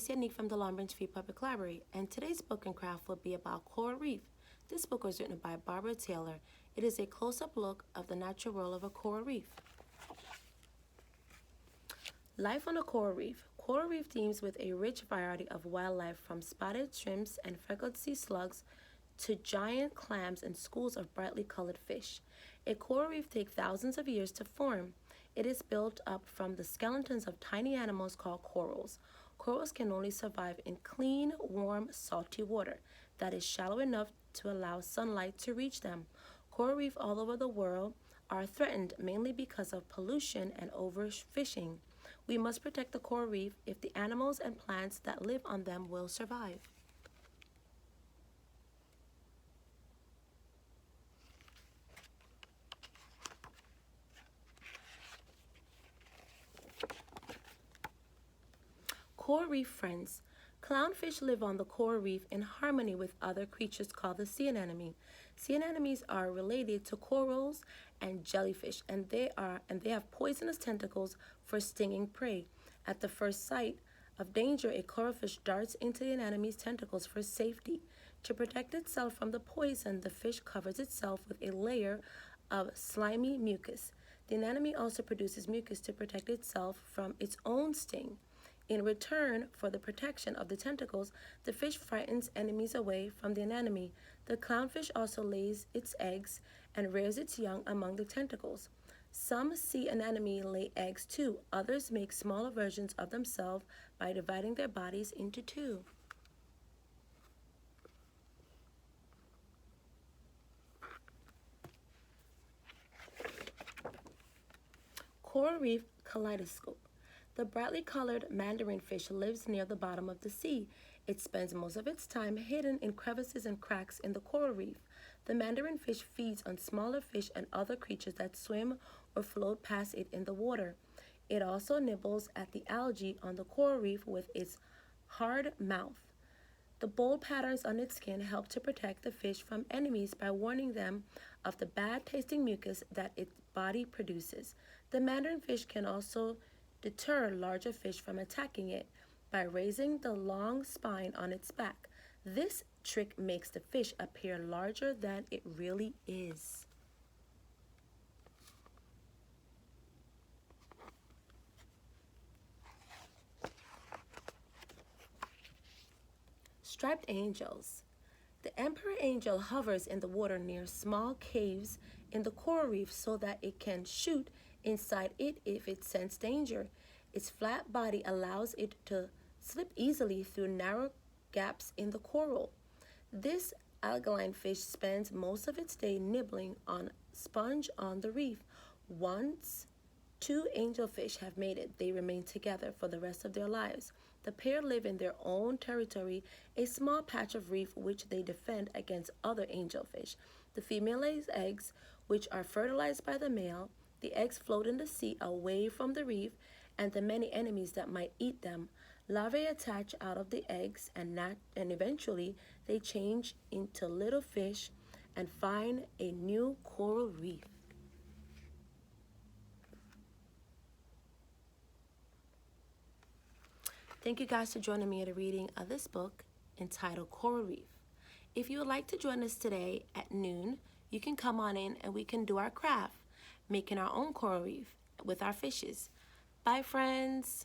is Yannick from the Mandarin Fish Public Library, and today's book and craft will be about coral reef. This book was written by Barbara Taylor. It is a close-up look of the natural world of a coral reef. Life on a coral reef. Coral reef teems with a rich variety of wildlife, from spotted shrimps and freckled sea slugs to giant clams and schools of brightly colored fish. A coral reef takes thousands of years to form. It is built up from the skeletons of tiny animals called corals. Corals can only survive in clean, warm, salty water that is shallow enough to allow sunlight to reach them. Coral reefs all over the world are threatened mainly because of pollution and overfishing. We must protect the coral reef if the animals and plants that live on them will survive. Coral reef friends. Clownfish live on the coral reef in harmony with other creatures called the sea anemone. Sea anemones are related to corals and jellyfish, and they have poisonous tentacles for stinging prey. At the first sight of danger, a coralfish darts into the anemone's tentacles for safety. To protect itself from the poison, the fish covers itself with a layer of slimy mucus. The anemone also produces mucus to protect itself from its own sting. In return for the protection of the tentacles, the fish frightens enemies away from the anemone. The clownfish also lays its eggs and rears its young among the tentacles. Some sea anemone lay eggs too. Others make smaller versions of themselves by dividing their bodies into two. Coral reef kaleidoscope. The brightly colored mandarin fish lives near the bottom of the sea. It spends most of its time hidden in crevices and cracks in the coral reef. The mandarin fish feeds on smaller fish and other creatures that swim or float past it in the water. It also nibbles at the algae on the coral reef with its hard mouth. The bold patterns on its skin help to protect the fish from enemies by warning them of the bad-tasting mucus that its body produces. The mandarin fish can also deter larger fish from attacking it by raising the long spine on its back. This trick makes the fish appear larger than it really is. Striped angels. The emperor angel hovers in the water near small caves in the coral reef so that it can shoot inside it if it senses danger. Its flat body allows it to slip easily through narrow gaps in the coral. This algaline fish spends most of its day nibbling on sponge on the reef. Once two angelfish have mated, they remain together for the rest of their lives. The pair live in their own territory, a small patch of reef which they defend against other angelfish. The female lays eggs, which are fertilized by the male. The eggs float in the sea away from the reef and the many enemies that might eat them. Larvae attach out of the eggs, and eventually they change into little fish and find a new coral reef. Thank you guys for joining me at a reading of this book entitled Coral Reef. If you would like to join us today at noon, you can come on in and we can do our craft, making our own coral reef with our fishes. Bye, friends.